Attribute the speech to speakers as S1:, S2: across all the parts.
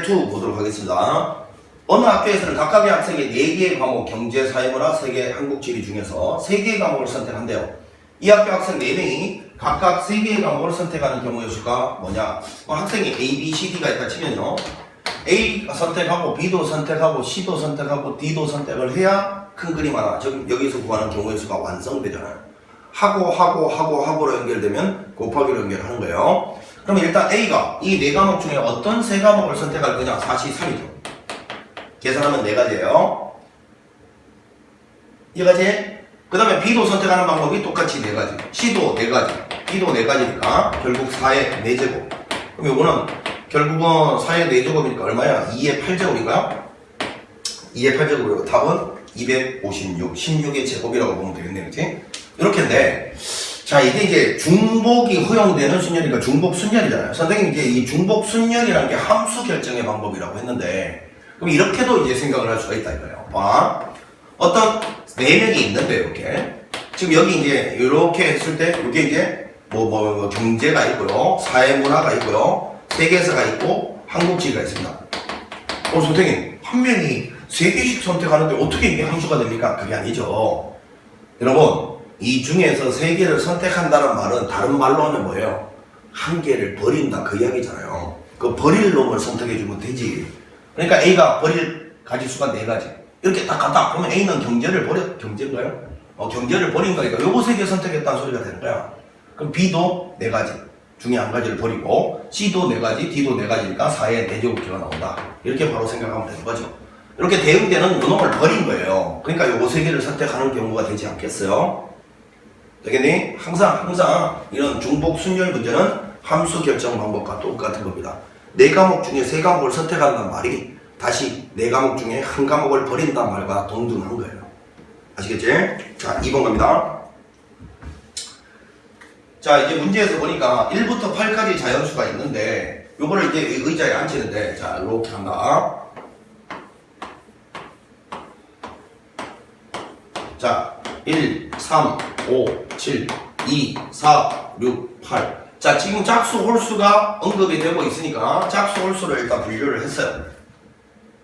S1: 문제 2 보도록 하겠습니다. 어느 학교에서는 각각의 학생이 4개의 과목 경제, 사회문화, 세계, 한국, 지리 중에서 3개의 과목을 선택한대요. 이 학교 학생 4명이 각각 3개의 과목을 선택하는 경우의 수가 뭐냐? 학생이 A, B, C, D가 있다 치면요. A 선택하고 B도 선택하고 C도 선택하고 D도 선택을 해야 큰 그림 하나, 즉 여기서 구하는 경우의 수가 완성되잖아요. 하고로 연결되면 곱하기로 연결하는 거예요. 그러면 일단 A가 이 4과목 중에 어떤 3과목을 선택할 거냐? 4C3이죠. 계산하면 4가지예요. 이 가지. 그 다음에 B도 선택하는 방법이 똑같이 4가지. C도 4가지. D도 4가지니까 결국 4의 4제곱. 그럼 요거는 결국은 4의 4제곱이니까 얼마야? 2의 8제곱인가요? 2의 8제곱이고 답은 256. 16의 제곱이라고 보면 되겠네, 그치? 이렇게인데, 자, 이게 이제 중복이 허용되는 순열이니까 중복 순열이잖아요. 선생님이 이제 이 중복 순열이라는 게 함수 결정의 방법이라고 했는데, 그럼 이렇게도 이제 생각을 할 수가 있다 이거예요. 봐. 어떤 4명이 있는데, 이렇게. 지금 여기 이제 이렇게 했을 때, 이게 이제 뭐 경제가 있고요, 사회문화가 있고요, 세계사가 있고, 한국지리가 있습니다. 선생님, 한 명이 3개씩 선택하는데 어떻게 이게 함수가 됩니까? 그게 아니죠. 여러분, 이 중에서 3개를 선택한다는 말은 다른 말로 하면 뭐예요? 1개를 버린다 그 이야기잖아요. 그 버릴 놈을 선택해주면 되지. 그러니까 A가 버릴 가지수가 4가지. 이렇게 딱 갖다 보면 A는 경제를 경제인가요? 경제를 버린 거니까 요거 3개 선택했다는 소리가 되는 거야. 그럼 B도 4가지 중에 1가지를 버리고 C도 4가지, D도 4가지니까 4의 4제곱기가 나온다. 이렇게 바로 생각하면 되는 거죠. 이렇게 대응되는 요놈을 버린 거예요. 그러니까 요거 3개를 선택하는 경우가 되지 않겠어요? 되겠니? 항상 이런 중복 순열 문제는 함수 결정 방법과 똑같은 겁니다. 4과목 중에 3과목을 선택한다는 말이 다시 4과목 중에 1과목을 버린다는 말과 동등한 거예요. 아시겠지? 자, 2번 갑니다. 자, 이제 문제에서 보니까 1부터 8까지 자연수가 있는데 요거를 이제 의자에 앉히는데, 자, 이렇게 한다. 자, 1, 3, 5, 7, 2, 4, 6, 8. 자, 지금 짝수 홀수가 언급이 되고 있으니까 짝수 홀수를 일단 분류를 했어요.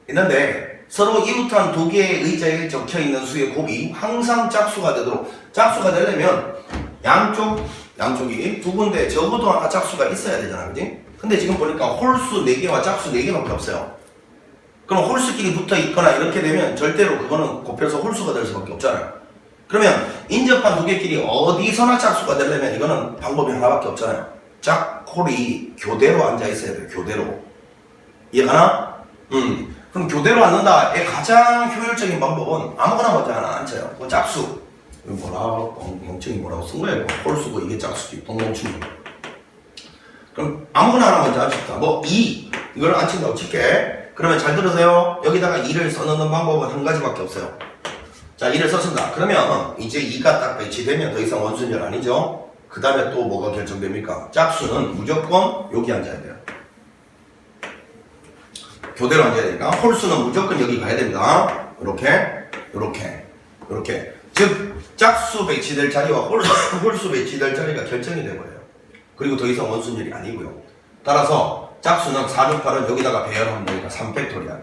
S1: 있는데 서로 이웃한 2개의 의자에 적혀있는 수의 곱이 항상 짝수가 되도록, 짝수가 되려면 양쪽이 두 군데 적어도 하나 짝수가 있어야 되잖아, 그지? 근데 지금 보니까 홀수 4개와 짝수 4개밖에 없어요. 그럼 홀수끼리 붙어 있거나 이렇게 되면 절대로 그거는 곱해서 홀수가 될 수밖에 없잖아요. 그러면 인접한 2개끼리 어디서나 짝수가 되려면 이거는 방법이 하나밖에 없잖아요. 짝홀이 교대로 앉아 있어야 돼요. 교대로. 이해가나? 그럼 교대로 앉는다의 가장 효율적인 방법은 아무거나 먼저 하나 앉혀요. 그 짝수. 멍청이 뭐라고 쓴 거예요? 홀수고 이게 짝수지. 똥멍충이. 그럼 아무거나 하나 먼저 앉힙시다. 2. 이걸 앉힌다고 칠게. 그러면 잘 들으세요. 여기다가 2를 써넣는 방법은 한 가지밖에 없어요. 자, 2를 썼습니다. 그러면 이제 2가 딱 배치되면 더 이상 원순열 아니죠? 그 다음에 또 뭐가 결정됩니까? 짝수는 무조건 여기 앉아야 돼요. 교대로 앉아야 되니까 홀수는 무조건 여기 가야 됩니다. 이렇게. 즉 짝수 배치될 자리와 홀수 배치될 자리가 결정이 되버려요. 그리고 더 이상 원순열이 아니고요. 따라서 짝수는 4, 6, 8은 여기다가 배열하면 되니까 3팩토리얼.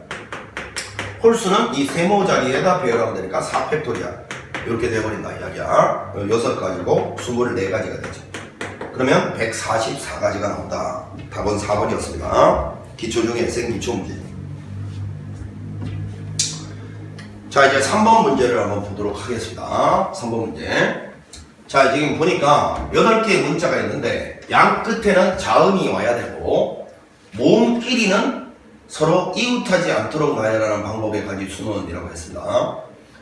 S1: 홀수는 이 세모 자리에다 배열하면 되니까 4팩토리얼. 이렇게 돼버린다 이야기야. 6가지고 24가지가 되죠. 그러면 144가지가 나온다. 답은 4번이었습니다. 기초 중에 생기초 문제. 자, 이제 3번 문제를 한번 보도록 하겠습니다. 3번 문제. 자, 지금 보니까 8개의 문자가 있는데 양 끝에는 자음이 와야 되고 모음끼리는 서로 이웃하지 않도록 나열하는 방법의 가지수는 이라고 했습니다.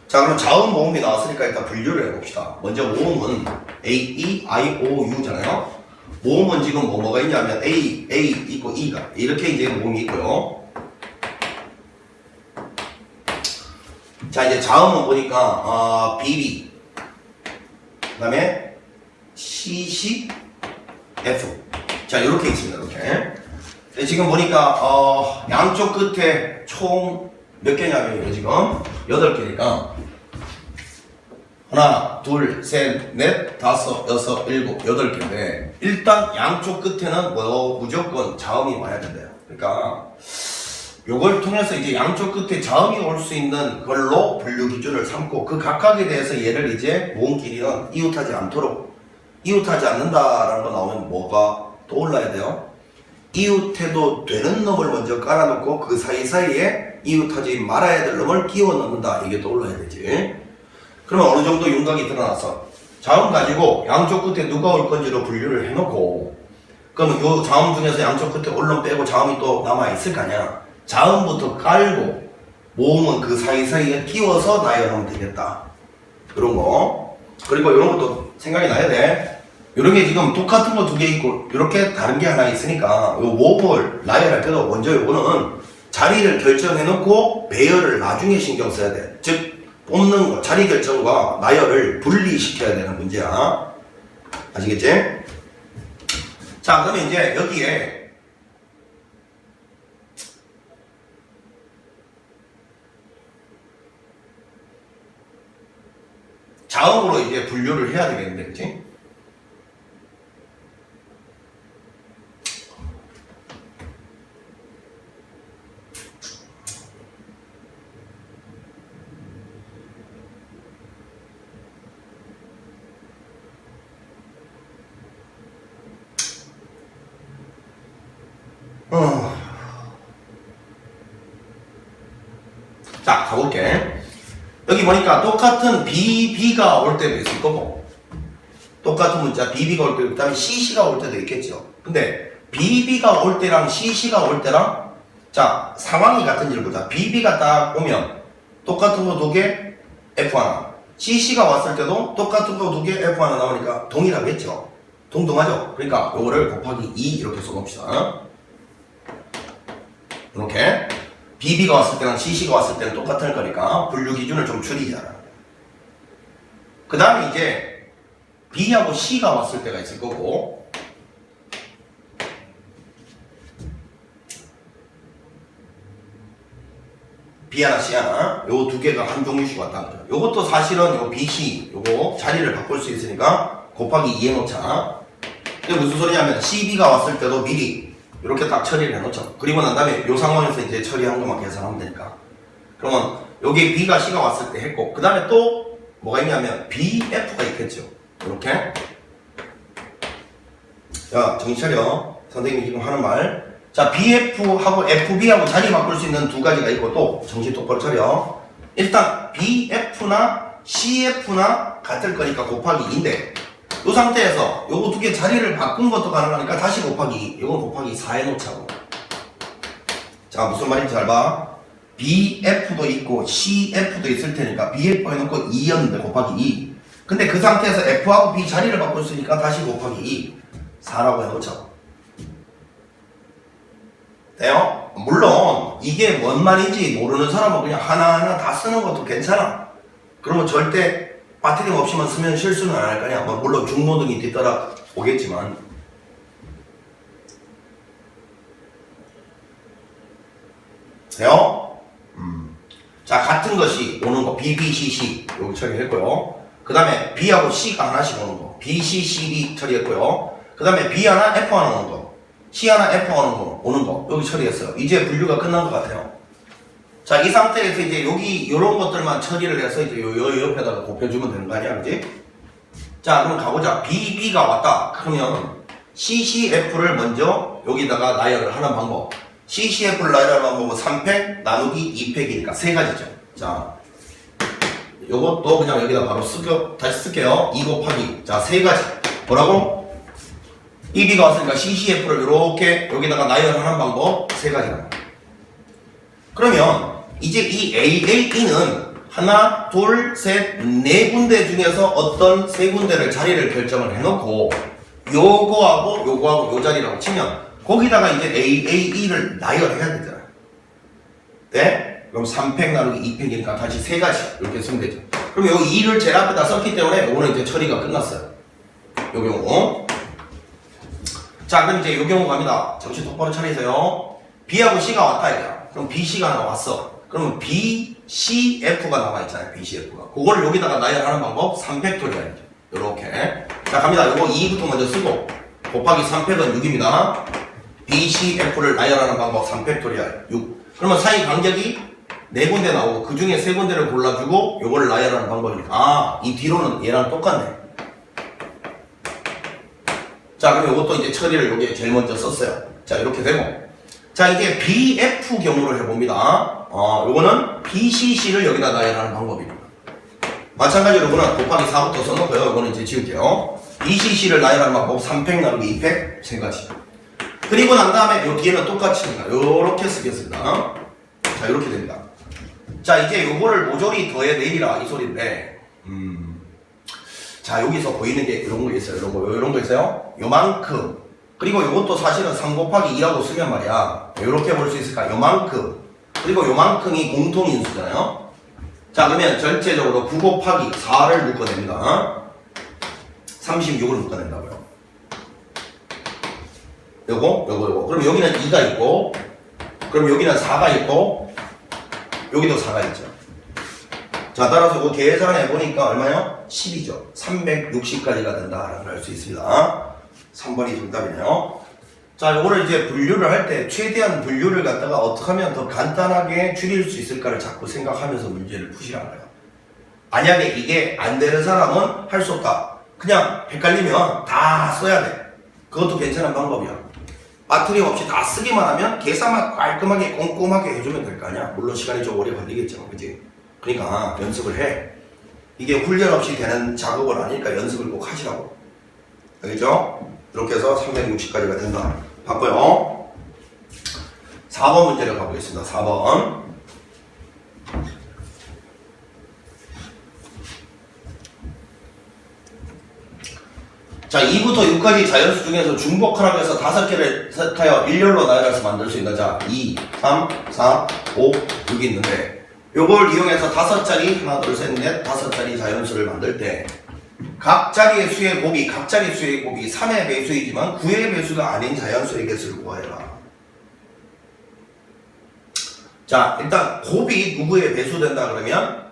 S1: 자, 그럼 자음 모음이 나왔으니까 일단 분류를 해봅시다. 먼저 모음은 A, E, I, O, U잖아요. 모음은 지금 뭐가 있냐면 A 있고 E가 이렇게 이제 모음이 있고요. 자, 이제 자음은 보니까 B, 그 다음에 C, F. 자, 이렇게 있습니다. 이렇게. 지금 보니까 양쪽 끝에 총 몇 개냐면요, 지금 8개니까 하나, 둘, 셋, 넷, 다섯, 여섯, 일곱, 8개인데 일단 양쪽 끝에는 무조건 자음이 와야 된대요. 그러니까 요걸 통해서 이제 양쪽 끝에 자음이 올 수 있는 걸로 분류 기준을 삼고 그 각각에 대해서 얘를 이제 모음끼리는 이웃하지 않도록 이웃하지 않는다라는 거 나오면 뭐가 떠올라야 돼요? 이웃해도 되는 놈을 먼저 깔아놓고 그 사이사이에 이웃하지 말아야 될 놈을 끼워 넣는다. 이게 떠올라야 되지. 그러면 어느 정도 윤곽이 드러나서 자음 가지고 양쪽 끝에 누가 올 건지로 분류를 해놓고 그러면 요 자음 중에서 양쪽 끝에 올 놈 빼고 자음이 또 남아있을 거 아니야. 자음부터 깔고 모음은 그 사이사이에 끼워서 나열하면 되겠다. 이런 거. 그리고 이런 것도 생각이 나야 돼. 이런 게 지금 똑같은 거 두 개 있고 이렇게 다른 게 하나 있으니까 요 모음을 나열할 때도 먼저 요거는 자리를 결정해 놓고 배열을 나중에 신경 써야 돼. 즉 뽑는 거, 자리 결정과 나열을 분리시켜야 되는 문제야. 아시겠지? 자, 그러면 이제 여기에 자음으로 이제 분류를 해야 되겠는데, 그치? 자, 가볼게. 여기 보니까 똑같은 BB가 올 때도 있을 거고 똑같은 문자 BB가 올 때도 그 다음에 CC가 올 때도 있겠죠. 근데 BB가 올 때랑 CC가 올 때랑 자 상황이 같은지를 보자. BB가 딱 오면 똑같은 거 두 개 F 하나 CC가 왔을 때도 똑같은 거 두 개 F 하나 나오니까 동일하겠죠. 동등하죠. 그러니까 요거를 곱하기 2 이렇게 써놓읍시다. 이렇게 BB가 왔을 때랑 CC가 왔을 때는 똑같을 거니까 분류 기준을 좀 줄이자. 그 다음에 이제 B하고 C가 왔을 때가 있을 거고 B 하나 C 하나 요 두 개가 한 종류씩 왔다는 거죠. 요것도 사실은 요 B, C 요거 자리를 바꿀 수 있으니까 곱하기 2 해놓자. 이게 무슨 소리냐면 CB가 왔을 때도 미리 이렇게 딱 처리를 해놓죠. 그리고 난 다음에 이 상황에서 이제 처리한 것만 계산하면 되니까. 그러면 여기 B가 C가 왔을 때 했고, 그 다음에 또 뭐가 있냐면 BF가 있겠죠. 이렇게. 야, 정신 차려. 선생님이 지금 하는 말. 자, BF하고 FB하고 자리 바꿀 수 있는 두 가지가 있고 또 정신 똑바로 차려. 일단 BF나 CF나 같을 거니까 곱하기 2인데 이 상태에서 요거 두 개 자리를 바꾼 것도 가능하니까 다시 곱하기 2, 요건 곱하기 4 해놓자고. 자, 무슨 말인지 잘 봐. BF도 있고 CF도 있을 테니까 BF 해놓고 2였는데 곱하기 2. 근데 그 상태에서 F하고 B 자리를 바꿀 수 있으니까 다시 곱하기 2, 4라고 해놓자고. 돼요? 물론 이게 뭔 말인지 모르는 사람은 그냥 하나하나 다 쓰는 것도 괜찮아. 그러면 절대 빠트림 없이만 쓰면 실수는 안 할 거냐. 물론 중노등이 뒤따라 오겠지만. 돼요? 자, 같은 것이 오는 거 B, B, C, C 여기 처리했고요. 그 다음에 B하고 C가 하나씩 오는 거 B, C, C, B 처리했고요. 그 다음에 B 하나, F 하나 오는 거 C 하나, F 하나 오는 거 여기 처리했어요. 이제 분류가 끝난 것 같아요. 자, 이 상태에서 이제 여기 요런 것들만 처리를 해서 이제 요 옆에다가 곱해주면 되는 거 아니야, 그지? 자, 그럼 가보자. BB가 왔다. 그러면 CCF를 먼저 여기다가 나열을 하는 방법. CCF를 나열하는 방법은 3팩 나누기 2팩이니까 세 가지죠. 자, 요것도 그냥 여기다 바로 다시 쓸게요. 2 곱하기. 자, 세 가지. 뭐라고? BB가 왔으니까 CCF를 이렇게 여기다가 나열하는 방법 세 가지다. 그러면 이제 이 AAE는 하나, 둘, 셋, 네 군데 중에서 어떤 세 군데를 자리를 결정을 해놓고 요거하고 요거하고 요 자리라고 치면 거기다가 이제 AAE를 나열해야 되잖아. 네? 그럼 3팩 나누기 2팩이니까 다시 세 가지 이렇게 쓰면 되죠. 그럼 요 2를 제일 앞에다 썼기 때문에 요거는 이제 처리가 끝났어요. 요 경우. 자, 그럼 이제 요 경우 갑니다. 정신 똑바로 차리세요. B하고 C가 왔다 이거야. 그럼 BC가 나왔어. 그러면 BCF가 나와있잖아요. BCF가. 그거를 여기다가 나열하는 방법 3팩토리얼이죠. 요렇게. 자, 갑니다. 요거 2부터 먼저 쓰고 곱하기 3팩은 6입니다. BCF를 나열하는 방법 3팩토리얼 6. 그러면 사이 간격이 4군데 나오고 그 중에 3군데를 골라주고 요걸 나열하는 방법이니까 아, 이 뒤로는 얘랑 똑같네. 자, 그럼 요것도 이제 처리를 여기에 제일 먼저 썼어요. 자, 이렇게 되고. 자, 이게 BF 경우를 해봅니다. 요거는 BCC를 여기다 나열하는 방법입니다. 마찬가지로 요거는 곱하기 4부터 써놓고요. 요거는 이제 지울게요. BCC를 나열하는 방법 3팩 나누기 2팩 세 가지. 그리고 난 다음에 요 뒤에는 똑같습니다. 요렇게 쓰겠습니다. 자, 이렇게 됩니다. 자, 이제 요거를 모조리 더해 내리라 이 소리인데, 자, 여기서 보이는 게 이런 거 있어요. 이런 거 있어요. 요만큼. 그리고 요것도 사실은 3 곱하기 2라고 쓰면 말이야. 요렇게 볼 수 있을까? 요만큼. 그리고 요만큼이 공통인수잖아요. 자, 그러면 전체적으로 9 곱하기 4를 묶어냅니다. 36을 묶어낸다고요. 요거. 그럼 여기는 2가 있고, 그럼 여기는 4가 있고, 여기도 4가 있죠. 자, 따라서 이거 계산해 보니까 얼마요? 10이죠. 360까지가 된다라는 걸 알 수 있습니다. 3번이 정답이네요. 자, 요거를 이제 분류를 할 때 최대한 분류를 갖다가 어떻게 하면 더 간단하게 줄일 수 있을까를 자꾸 생각하면서 문제를 푸시라는 거예요. 만약에 이게 안 되는 사람은 할 수 없다. 그냥 헷갈리면 다 써야 돼. 그것도 괜찮은 방법이야. 빠트림 없이 다 쓰기만 하면 계산만 깔끔하게 꼼꼼하게 해주면 될 거 아니야. 물론 시간이 좀 오래 걸리겠죠. 그치? 그러니까 연습을 해. 이게 훈련 없이 되는 작업은 아니니까 연습을 꼭 하시라고. 알겠죠? 이렇게 해서 360까지가 된다. 바꿔요. 4번 문제를 가보겠습니다. 4번. 자, 2부터 6까지 자연수 중에서 중복하라고 해서 5개를 세트하여 일렬로 나열해서 만들 수 있는 자 2, 3, 4, 5, 6이 있는데 요걸 이용해서 5자리 하나, 둘, 셋, 넷 5자리 자연수를 만들 때 각 자리의 수의 곱이 3의 배수이지만 9의 배수가 아닌 자연수의 개수를 구하여라. 자, 일단 곱이 누구의 배수된다 그러면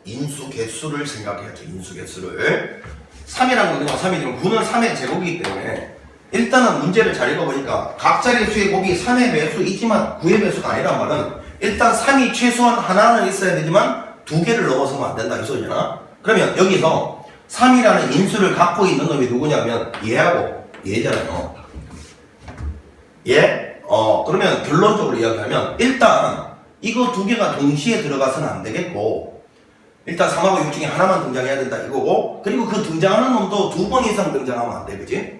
S1: 인수 개수를 생각해야죠. 인수 개수를. 3이라는 거는 3이지만 9는 3의 제곱이기 때문에 일단은 문제를 잘 읽어보니까 각 자리의 수의 곱이 3의 배수이지만 9의 배수가 아니란 말은 일단 3이 최소한 하나는 있어야 되지만 2개를 넘어서면 안 된다 이 소리잖아. 그러면 여기서 3이라는 인수를 갖고 있는 놈이 누구냐면 얘하고 얘잖아요. 얘? 그러면 결론적으로 이야기하면 일단 이거 2개가 동시에 들어가서는 안 되겠고 일단 3하고 6 중에 하나만 등장해야 된다 이거고 그리고 그 등장하는 놈도 2번 이상 등장하면 안 돼. 그지?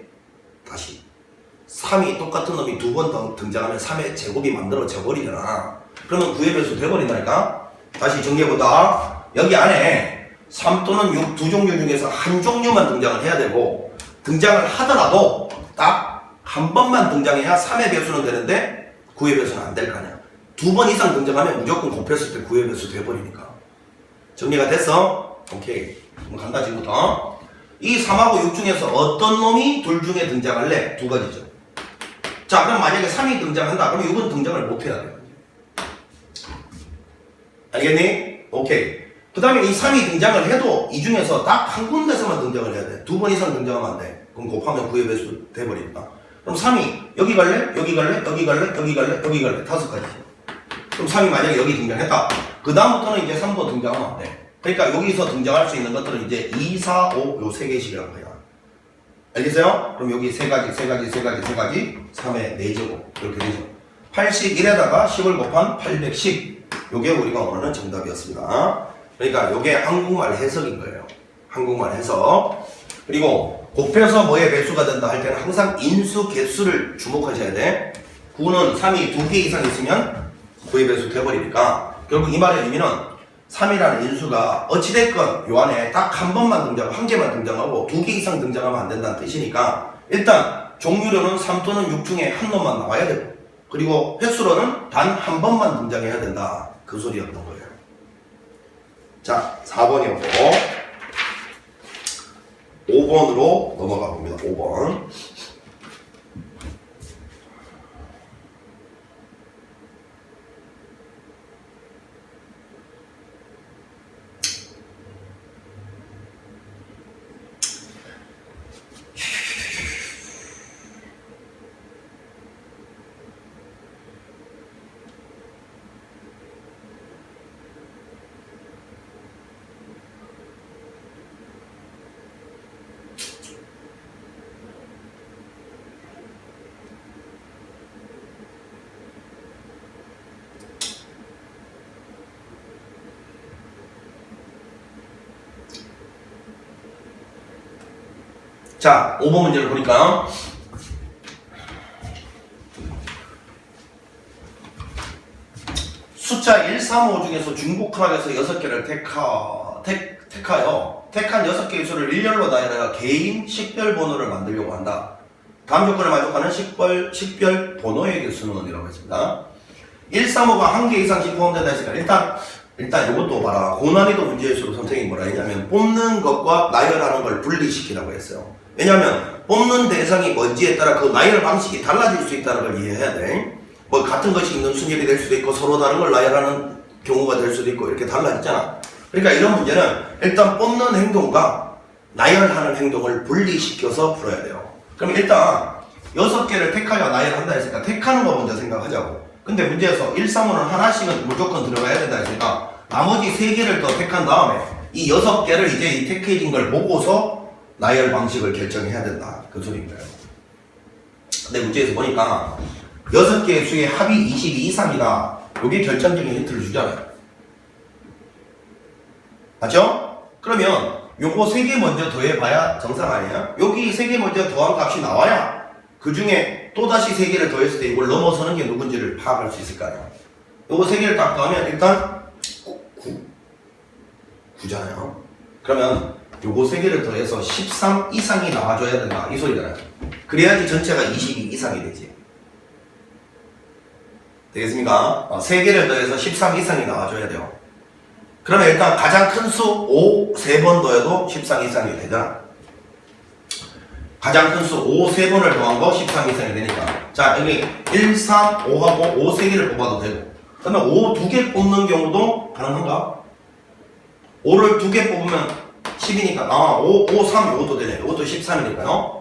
S1: 다시 3이 똑같은 놈이 2번 더 등장하면 3의 제곱이 만들어져 버리잖아. 그러면 9의 배수 돼버린다니까. 다시 정리해보자. 여기 안에 3 또는 6 두 종류 중에서 한 종류만 등장을 해야 되고 등장을 하더라도 딱 한 번만 등장해야 3의 배수는 되는데 9의 배수는 안 될 거 아니야. 2번 이상 등장하면 무조건 곱했을 때 9의 배수 돼버리니까. 정리가 됐어? 오케이. 그럼 간다 지금부터. 이 3하고 6 중에서 어떤 놈이 둘 중에 등장할래? 2가지죠. 자, 그럼 만약에 3이 등장한다. 그럼 6은 등장을 못해야 돼. 알겠니? 오케이. 그 다음에 이 3이 등장을 해도 이 중에서 딱 한 군데서만 등장을 해야 돼. 2번 이상 등장하면 안 돼. 그럼 곱하면 9의 배수 돼버리니까. 그럼 3이 여기 갈래? 여기 갈래? 여기 갈래? 여기 갈래? 여기 갈래? 5가지. 그럼 3이 만약에 여기 등장했다. 그 다음부터는 이제 3도 등장하면 안 돼. 그러니까 여기서 등장할 수 있는 것들은 이제 2, 4, 5 요 3개씩이란 거야. 알겠어요? 그럼 여기 3가지, 3가지, 3가지, 3가지 3의 4제곱 이렇게 되죠. 81에다가 10을 곱한 810 요게 우리가 원하는 정답이었습니다. 그러니까 요게 한국말 해석인 거예요. 한국말 해석. 그리고 곱해서 뭐의 배수가 된다 할 때는 항상 인수 개수를 주목하셔야 돼. 9는 3이 2개 이상 있으면 9의 배수 돼버리니까 결국 이 말의 의미는 3이라는 인수가 어찌됐건 요 안에 딱 한 번만 등장하고 한 개만 등장하고 2개 이상 등장하면 안 된다는 뜻이니까 일단 종류로는 3 또는 6 중에 한 놈만 나와야 되고 그리고 횟수로는 단 한 번만 등장해야 된다. 그 소리였던 거예요. 자, 4번이었고 5번으로 넘어가 봅니다. 5번. 자, 5번 문제를 보니까 숫자 1, 3, 5 중에서 중복합에서 6개를 택하여 택한 6개의 수를 일렬로 나열하여 개인 식별 번호를 만들려고 한다. 다음 조건을 만족하는 식별 번호의 개수는 이라고 했습니다. 1, 3, 5가 한 개 이상씩 포함된다 했으니까 일단 이것도 봐라. 고난이도 문제일수록 선생님이 뭐라 했냐면 뽑는 것과 나열하는 걸 분리시키라고 했어요. 왜냐하면 뽑는 대상이 뭔지에 따라 그 나열 방식이 달라질 수 있다는 걸 이해해야 돼. 뭐 같은 것이 있는 순열이 될 수도 있고 서로 다른 걸 나열하는 경우가 될 수도 있고 이렇게 달라지잖아. 그러니까 이런 문제는 일단 뽑는 행동과 나열하는 행동을 분리시켜서 풀어야 돼요. 그럼 일단 6개를 택하여 나열한다 했으니까 택하는 거 먼저 생각하자고. 근데 문제에서 1, 3, 5는 하나씩은 무조건 들어가야 된다 했으니까 나머지 3개를 더 택한 다음에 이 6개를 이제 이 택해진 걸 보고서 나열 방식을 결정해야 된다. 그 소리인 거예요. 근데 문제에서 보니까 6개의 수의 합이 22 이상이다. 이게 결정적인 힌트를 주잖아요. 맞죠? 그러면 요거 3개 먼저 더해봐야 정상 아니야? 여기 3개 먼저 더한 값이 나와야 그 중에 또다시 3개를 더했을 때 이걸 넘어서는 게 누군지를 파악할 수 있을 거 아니야. 요거 3개를 딱 더하면 일단 9잖아요. 그러면 요거 3개를 더해서 13 이상이 나와줘야 된다. 이 소리잖아요. 그래야지 전체가 22 이상이 되지. 되겠습니까? 3개를 더해서 13 이상이 나와줘야 돼요. 그러면 일단 가장 큰 수 5 3번 더해도 13 이상이 되잖아. 가장 큰 수 5 3번을 더한 거 13 이상이 되니까. 자, 여기 1, 3, 5하고 5 3개를 뽑아도 되고. 그러면 5 2개 뽑는 경우도 가능한가? 5를 2개 뽑으면 10이니까. 5, 3, 이것도 되네. 이것도 13이니까요.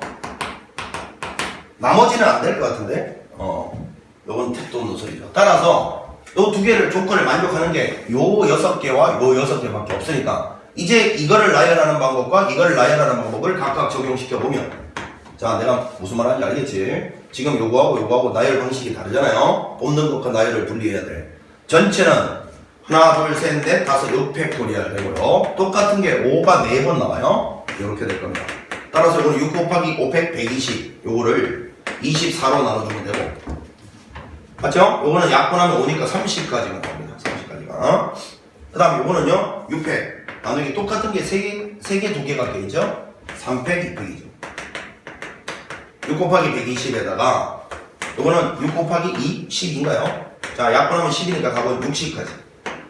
S1: 나머지는 안 될 것 같은데? 요건 택도 없는 소리죠. 따라서 요 2개를 조건을 만족하는 게 요 6개와 요 6개밖에 없으니까 이제 이거를 나열하는 방법과 이거를 나열하는 방법을 각각 적용시켜 보면, 자, 내가 무슨 말 하는지 알겠지? 지금 요거하고 나열 방식이 다르잖아요. 뽑는 것과 나열을 분리해야 돼. 전체는 하나, 둘, 셋, 넷, 다섯, 6팩토리얼 되고요. 똑같은 게 5가 4번 나와요. 이렇게 될 겁니다. 따라서 이거는 6 곱하기 5팩 120, 요거를 24로 나눠주면 되고, 맞죠? 요거는 약분하면 5니까 30까지가 나옵니다. 30까지가. 그 다음에 요거는요, 6팩. 나누기 똑같은 게 3개, 2개가 되죠? 3팩, 2팩이죠. 6 곱하기 120에다가, 요거는 6 곱하기 2, 10인가요? 자, 약분하면 10이니까 답은 60까지.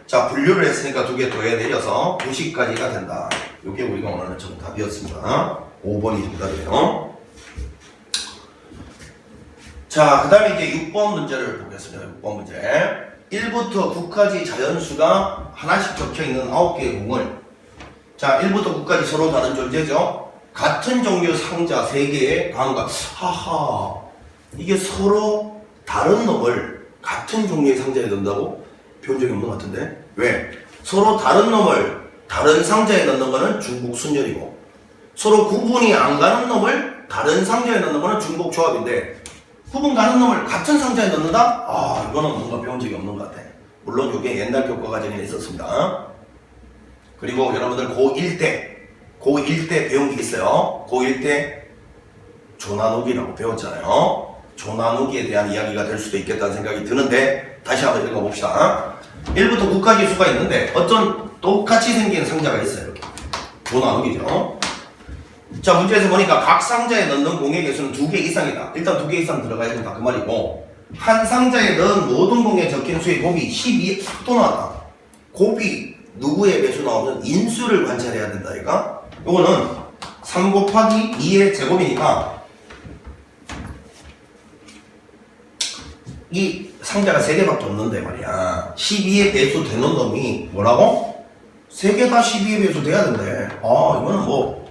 S1: 자, 분류를 했으니까 2개 더해 내려서 90까지가 된다. 요게 우리가 원하는 정답이었습니다. 5번이 정답이에요. 자, 그 다음에 이제 6번 문제를 보겠습니다. 6번 문제. 1부터 9까지 자연수가 하나씩 적혀있는 9개의 공을, 자, 1부터 9까지 서로 다른 존재죠. 같은 종류 상자 3개의 방과, 하하, 이게 서로 다른 놈을 같은 종류의 상자에 넣는다고? 배운 적이 없는 것 같은데? 왜? 서로 다른 놈을 다른 상자에 넣는 거는 중복 순열이고, 서로 구분이 안 가는 놈을 다른 상자에 넣는 거는 중복 조합인데, 구분 가는 놈을 같은 상자에 넣는다? 아, 이거는 뭔가 배운 적이 없는 것 같아. 물론 이게 옛날 교과 과정에 있었습니다. 그리고 여러분들 고1 때 배운 게 있어요. 고1 때 조나누기라고 배웠잖아요. 조나누기에 대한 이야기가 될 수도 있겠다는 생각이 드는데 다시 한번 읽어봅시다. 1부터 9까지 수가 있는데 어떤 똑같이 생긴 상자가 있어요. 이렇게 조나누기죠. 자, 문제에서 보니까 각 상자에 넣는 공의 개수는 2개 이상이다. 일단 2개 이상 들어가야 된다. 그 말이고, 한 상자에 넣은 모든 공에 적힌 수의 곱이 12, 또 나왔다. 곱이 누구의 배수 나오면 인수를 관찰해야 된다. 이거 요거는 3 곱하기 2의 제곱이니까 이 상자가 3개밖에 없는데 말이야. 12의 배수 되는 놈이 뭐라고? 3개 다 12의 배수 돼야 된대. 아, 이거는 뭐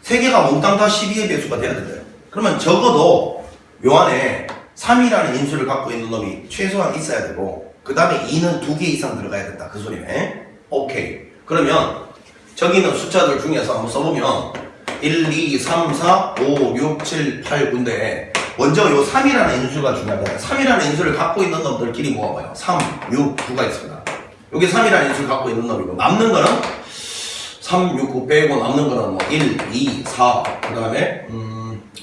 S1: 3개가 몽땅 다 12의 배수가 돼야 된대. 그러면 적어도 요 안에 3이라는 인수를 갖고 있는 놈이 최소한 있어야 되고, 그 다음에 2는 2개 이상 들어가야 된다. 그 소리네. 오케이. 그러면 저기 있는 숫자들 중에서 한번 써보면 1, 2, 3, 4, 5, 6, 7, 8, 9인데 먼저 요 3이라는 인수가 중요하다. 3이라는 인수를 갖고 있는 놈들끼리 모아봐요. 3, 6, 9가 있습니다. 여기 3이라는 인수를 갖고 있는 놈이고, 남는 거는 369 빼고 남는 거는 뭐 1, 2, 4, 그 다음에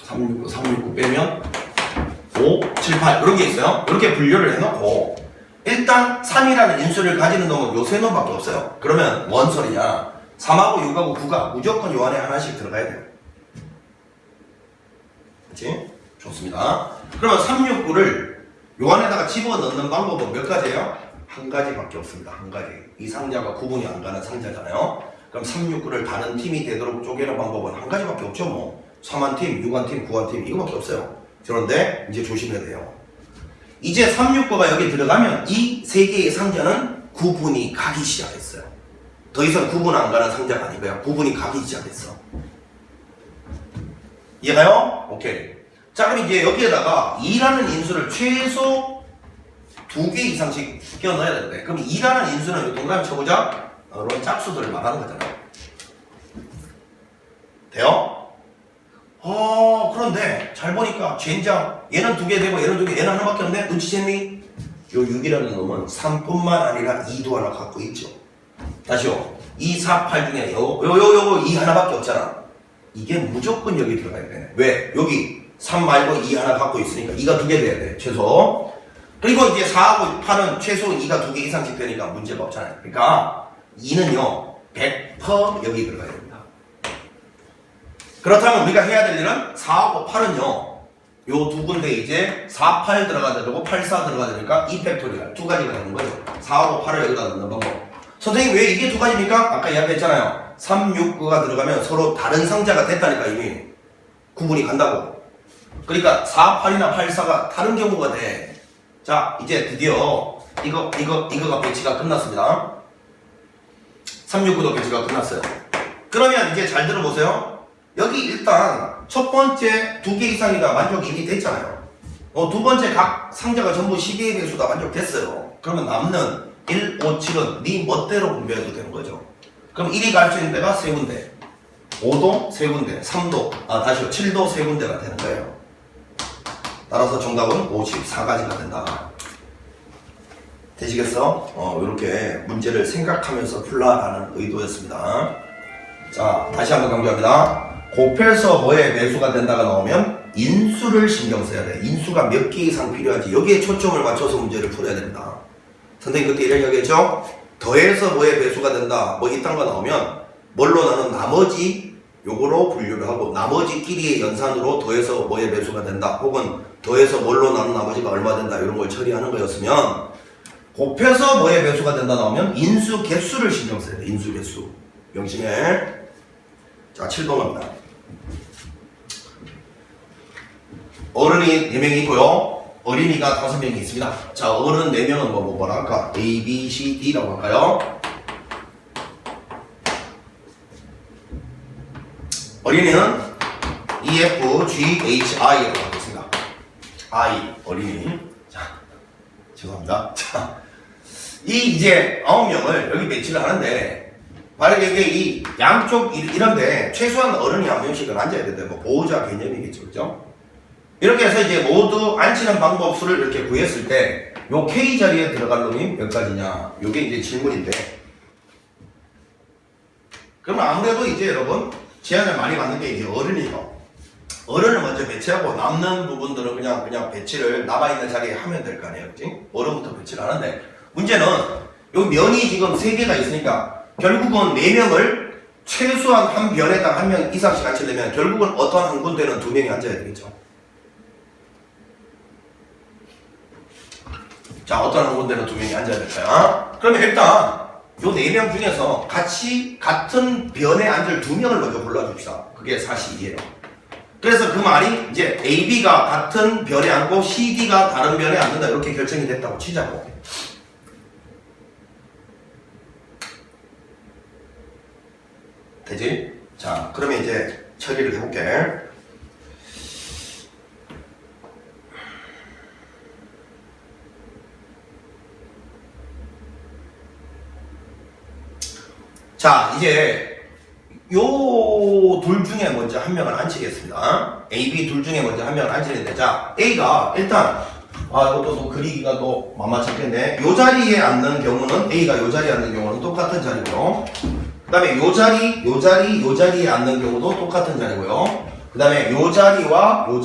S1: 369 빼면 5, 7, 8 이런 게 있어요. 이렇게 분류를 해놓고 일단 3이라는 인수를 가지는 놈은 요 세 놈밖에 없어요. 그러면 뭔 소리냐? 3하고 6하고 9가 무조건 요 안에 하나씩 들어가야 돼요. 그치? 좋습니다. 그러면 369를 요 안에다가 집어넣는 방법은 몇 가지예요? 한 가지밖에 없습니다. 한 가지. 이 상자가 구분이 안 가는 상자잖아요. 그럼 369를 다른 팀이 되도록 쪼개는 방법은 한 가지밖에 없죠. 뭐 3한 팀, 6한 팀, 9한 팀 이거밖에 없어요. 그런데 이제 조심해야 돼요. 이제 369가 여기 들어가면 이 세 개의 상자는 구분이 가기 시작했어요. 더 이상 구분 안 가는 상자가 아니고요. 구분이 가기 시작했어. 이해가요? 오케이. 자, 그럼 이제 여기에다가 2라는 인수를 최소 2개 이상씩 끼워 넣어야 되는데, 그럼 2라는 인수는 동그라미 쳐보자. 이런 짝수들을 말하는 거잖아요. 돼요? 그런데 잘 보니까 젠장 얘는 2개 되고 얘는 2개, 얘는 하나밖에 없네. 눈치챘니? 요 6이라는 놈은 3뿐만 아니라 2도 하나 갖고 있죠. 다시요. 2, 4, 8 중에 요거 2 하나밖에 없잖아. 이게 무조건 여기 들어가야 되네. 왜? 여기 3 말고 2 하나 갖고 있으니까 2가 2개 돼야 돼. 최소. 그리고 이제 4하고 8은 최소 2가 2개 이상씩 되니까 문제가 없잖아요. 그러니까 2는요 100% 여기 들어가야 됩니다. 그렇다면 우리가 해야 될 일은 4하고 8은요 요 두 군데 이제 4, 8 들어가야 되고 8, 4 들어가야 되니까 이 팩토리얼 두 가지가 되는 거죠. 4하고 8을 여기다 넣는 방법. 선생님 왜 이게 두 가지입니까? 아까 이야기했잖아요. 3, 6, 9가 들어가면 서로 다른 상자가 됐다니까 이미 구분이 간다고. 그러니까 4, 8이나 8, 4가 다른 경우가 돼. 자, 이제 드디어 이거가 배치가 끝났습니다. 3, 6, 9도 배치가 끝났어요. 그러면 이제 잘 들어보세요. 여기 일단 첫 번째 2개 이상이가 만족이 이미 됐잖아요. 두 번째 각 상자가 전부 12의 배수가 만족됐어요. 그러면 남는 1, 5, 7은 네 멋대로 분배해도 되는 거죠. 그럼 1이 갈 수 있는 데가 3군데, 5도 3군데, 3도, 다시요. 7도 3군데가 되는 거예요. 따라서 정답은 54가지가 된다. 되시겠어? 이렇게 문제를 생각하면서 풀라라는 의도였습니다. 자, 다시 한번 강조합니다. 곱해서 뭐에 매수가 된다가 나오면 인수를 신경 써야 돼. 인수가 몇 개 이상 필요한지 여기에 초점을 맞춰서 문제를 풀어야 된다. 선생님 그때 이런 이야기했죠? 더해서 뭐에 배수가 된다 뭐 이딴 거 나오면 뭘로 나는 나머지 요거로 분류를 하고 나머지끼리의 연산으로 더해서 뭐에 배수가 된다 혹은 더해서 뭘로 나눈 나머지가 얼마 된다 이런 걸 처리하는 거였으면 곱해서 뭐에 배수가 된다 나오면 인수 개수를 신경 써야 돼. 인수 개수 명심해. 자 7번 갑니다. 어른이 4명이 있고요. 어린이가 5명이 있습니다. 자, 어른 4명은 뭐라 할까? A, B, C, D라고 할까요? 어린이는 E, F, G, H, I라고 하겠습니다. I, 어린이. 자, 죄송합니다. 자, 이제 9명을 여기 배치를 하는데, 만약에 이게 이 양쪽 이런데 최소한 어른이 1명씩은 앉아야 되는데, 뭐 보호자 개념이겠죠, 그죠? 이렇게 해서 이제 모두 앉히는 방법 수를 이렇게 구했을 때, 요 K 자리에 들어갈 놈이 몇 가지냐? 요게 이제 질문인데. 그러면 아무래도 이제 여러분, 제한을 많이 받는 게 이제 어른이죠. 어른을 먼저 배치하고 남는 부분들은 그냥 배치를 남아있는 자리에 하면 될 거 아니에요, 그치? 어른부터 배치를 하는데, 문제는 요 면이 지금 3개가 있으니까, 결국은 4명을 최소한 한 변에당 1명 이상씩 앉히려면 결국은 어떤 한 군데는 2명이 앉아야 되겠죠. 자, 어떤 한 군데는 2명이 앉아야 될까요? 그러면 일단 요 4명 중에서 같은 변에 앉을 2명을 먼저 골라줍시다. 그게 사실이에요. 그래서 그 말이 이제 AB가 같은 변에 앉고 CD가 다른 변에 앉는다 이렇게 결정이 됐다고 치자고. 되지? 자, 그러면 이제 처리를 해볼게. 자, 이제 요 둘 중에 먼저 한 명을 앉히겠습니다. A, B 둘 중에 먼저 한 명을 앉히는데, 자, A가 일단 이것도 또 그리기가 또 만만치 않겠네. 요 자리에 앉는 경우는 A가 요 자리에 앉는 경우는 똑같은 자리고요. 그 다음에 요 자리에 앉는 경우도 똑같은 자리고요. 그 다음에 요 자리와 요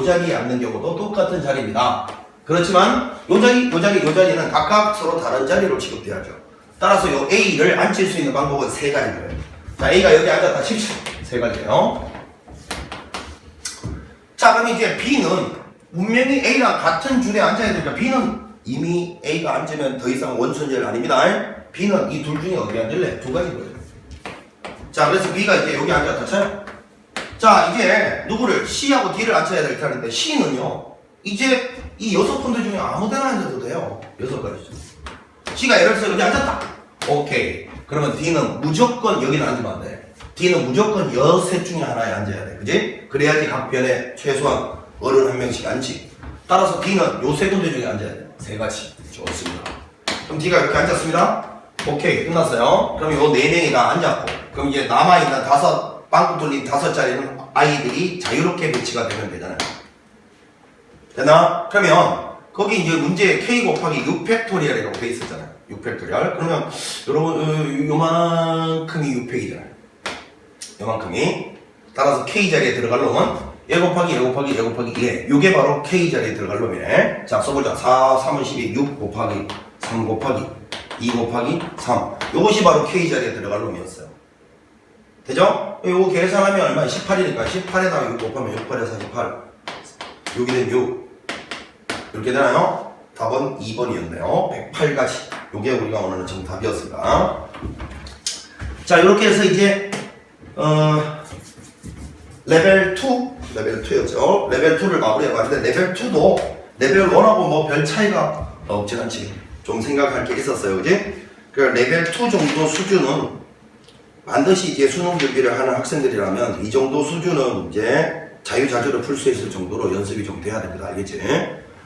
S1: 자리에 앉는 경우도 똑같은 자리입니다. 그렇지만 요 자리는 각각 서로 다른 자리로 취급돼야죠. 따라서 요 A를 앉힐 수 있는 방법은 세 가지예요. 자, A가 여기 앉았다 칩시다. 세 가지예요. 자, 그럼 이제 B는 분명히 A랑 같은 줄에 앉아야 되니까 B는 이미 A가 앉으면 더 이상 원순절 아닙니다. B는 이 둘 중에 어디 앉을래? 두 가지 거예요. 자, 그래서 B가 이제 여기 앉았다 쳐요. 자, 이제 누구를 C하고 D를 앉혀야 될 텐데 C는요 이제 이 6군데 중에 아무 데나 앉아도 돼요. 6가지죠. C가 예를 들어서 여기 앉았다. 오케이. 그러면 D는 무조건 여기는 앉으면 안 돼. D는 무조건 여셋 중에 하나에 앉아야 돼. 그지? 그래야지 각 편에 최소한 어른 한 명씩 앉지. 따라서 D는 요 세 군데 중에 앉아야 돼. 세 가지. 좋습니다. 그럼 D가 이렇게 앉았습니다. 오케이. 끝났어요. 그럼 요 네 명이 다 앉았고. 그럼 이제 남아있는 빵꾸 뚫린 5자리는 아이들이 자유롭게 배치가 되면 되잖아요. 되나? 그러면 거기 이제 문제에 k 곱하기 6팩토리얼이라고 돼 있었잖아요. 6팩토리얼. 그러면 여러분 요만큼이 6팩이잖아요. 요만큼이. 따라서 k 자리에 들어갈 놈은 얘 곱하기 얘 곱하기 얘 곱하기 얘. 요게 바로 k 자리에 들어갈 놈이네. 자, 써보자. 4, 3은 12, 6 곱하기 3 곱하기 2 곱하기 3. 요것이 바로 k 자리에 들어갈 놈이었어요. 되죠? 요거 계산하면 얼마? 18이니까 18에다가 6 곱하면 6, 8에 48. 여기는 6. 이렇게 되나요? 답은 2번이었네요. 108가지. 요게 우리가 원하는 정답이었습니다. 자, 이렇게 해서 이제 레벨 2였죠. 레벨 2를 마무리해봤는데 레벨 2도 레벨 1하고 뭐 별 차이가 없진 않지. 좀 생각할 게 있었어요. 그지? 그러니까 레벨 2 정도 수준은 반드시 이제 수능 준비를 하는 학생들이라면 이 정도 수준은 이제 자유자재로 풀 수 있을 정도로 연습이 좀 돼야 됩니다. 알겠지?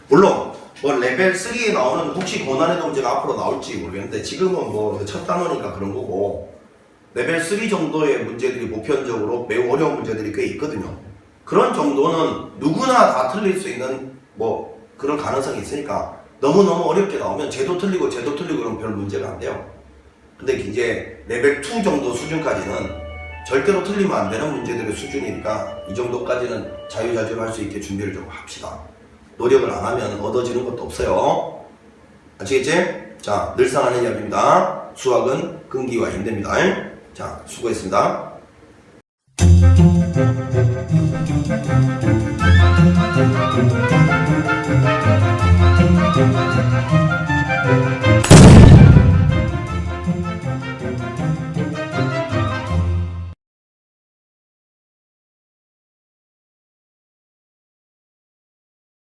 S1: 물론 뭐 레벨 3에 나오는 혹시 고난이도 문제가 앞으로 나올지 모르겠는데 지금은 뭐 첫 단원이니까 그런 거고 레벨 3 정도의 문제들이 보편적으로 매우 어려운 문제들이 꽤 있거든요. 그런 정도는 누구나 다 틀릴 수 있는 뭐 그런 가능성이 있으니까 너무너무 어렵게 나오면 쟤도 틀리고 그러면 별 문제가 안 돼요. 근데 이제 레벨 2 정도 수준까지는 절대로 틀리면 안 되는 문제들의 수준이니까 이 정도까지는 자유자재로 할 수 있게 준비를 좀 합시다. 노력을 안 하면 얻어지는 것도 없어요. 아시겠지? 자, 늘상 하는 이야기입니다. 수학은 끈기와 힘듭니다. 자, 수고했습니다.